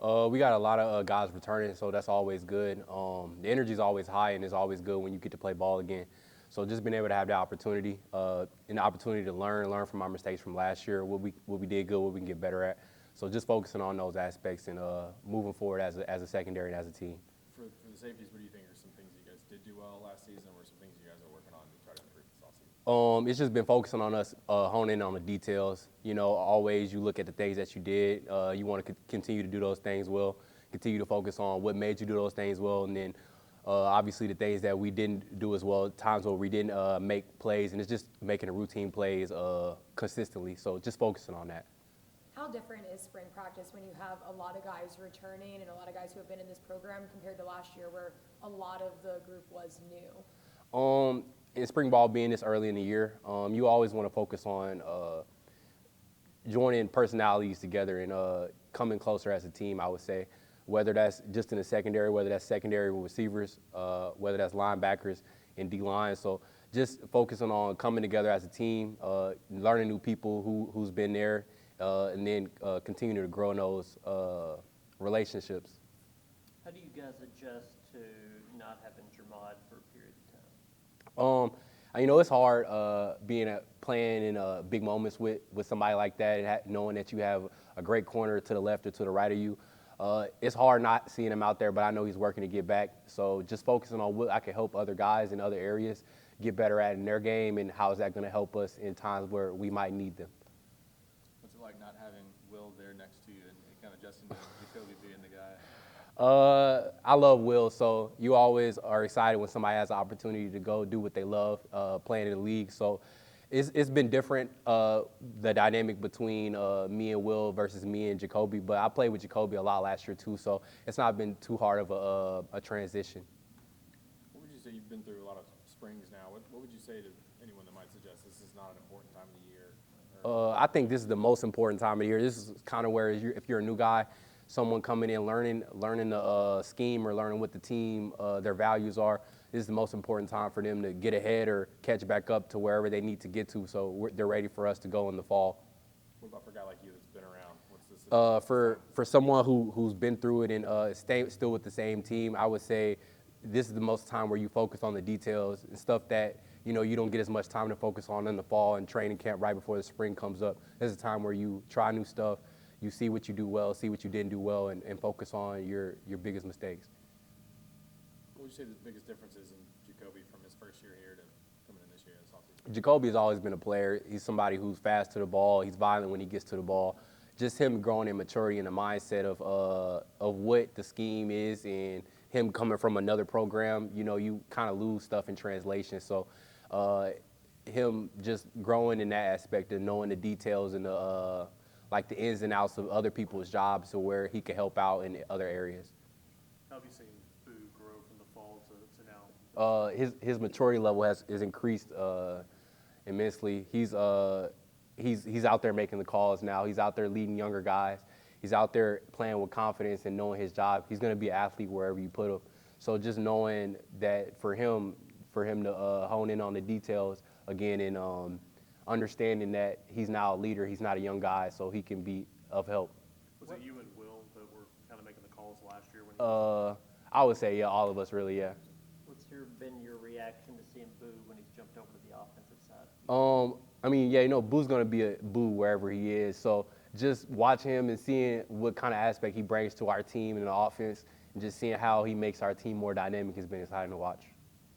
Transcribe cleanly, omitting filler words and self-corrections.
We got a lot of guys returning, so that's always good. The energy is always high, and it's always good when you get to play ball again. So just being able to have the opportunity, and the opportunity to learn from our mistakes from last year, what we did good, what we can get better at. So just focusing on those aspects and moving forward as a secondary and as a team. For the safeties, what do you think are some things you guys did do well last season, or some things you guys are working on to try to improve this offseason? It's just been focusing on us, honing in on the details. You know, always you look at the things that you did. You want to continue to do those things well. Continue to focus on what made you do those things well, and then obviously the things that we didn't do as well. Times where we didn't make plays, and it's just making the routine plays consistently. So just focusing on that. How different is spring practice when you have a lot of guys returning and a lot of guys who have been in this program compared to last year where a lot of the group was new? In spring ball being this early in the year, you always want to focus on joining personalities together and coming closer as a team, I would say. Whether that's just in the secondary, whether that's secondary receivers, whether that's linebackers and D-line. So just focusing on coming together as a team, learning new people who's been there, and then continuing to grow in those relationships. How do you guys adjust to not having Jermod for a period of time? You know, it's hard playing in big moments with somebody like that, and knowing that you have a great corner to the left or to the right of you. It's hard not seeing him out there, but I know he's working to get back. So just focusing on what I can help other guys in other areas get better at in their game, and how is that going to help us in times where we might need them. What's it like not having Will there next to you and kind of adjusting to Jacoby being the guy? I love Will, so you always are excited when somebody has the opportunity to go do what they love, playing in the league. So it's been different, the dynamic between me and Will versus me and Jacoby. But I played with Jacoby a lot last year too, so it's not been too hard of a transition. What would you say, you've been through a lot of springs now, what would you say to anyone that might suggest this is not an important time of the year? I think this is the most important time of the year. This is kind of where if you're a new guy, someone coming in, learning the scheme or learning what the team, their values are, this is the most important time for them to get ahead or catch back up to wherever they need to get to. So they're ready for us to go in the fall. What about for a guy like you that's been around? What's this? For someone who's been through it and still with the same team, I would say this is the most time where you focus on the details and stuff that you don't get as much time to focus on in the fall and training camp right before the spring comes up. This is a time where you try new stuff, you see what you do well, see what you didn't do well, and focus on your biggest mistakes. What would you say the biggest difference is in Jacoby from his first year here to coming in this year this offseason? Jacoby has always been a player. He's somebody who's fast to the ball. He's violent when he gets to the ball. Just him growing in maturity and the mindset of what the scheme is, and him coming from another program, you kind of lose stuff in translation. So him just growing in that aspect and knowing the details and the ins and outs of other people's jobs to where he can help out in other areas. How have you seen Boo grow from the fall to now? His maturity level has increased immensely. He's out there making the calls now. He's out there leading younger guys. He's out there playing with confidence and knowing his job. He's going to be an athlete wherever you put him. So just knowing that for him to hone in on the details again, and understanding that he's now a leader, he's not a young guy, so he can be of help. Was it you and Will that were kind of making the calls last year? When I would say, yeah, all of us really, yeah. What's been your reaction to seeing Boo when he's jumped over to the offensive side? I mean, yeah, Boo's going to be a Boo wherever he is. So just watch him and seeing what kind of aspect he brings to our team and the offense, and just seeing how he makes our team more dynamic has been exciting to watch.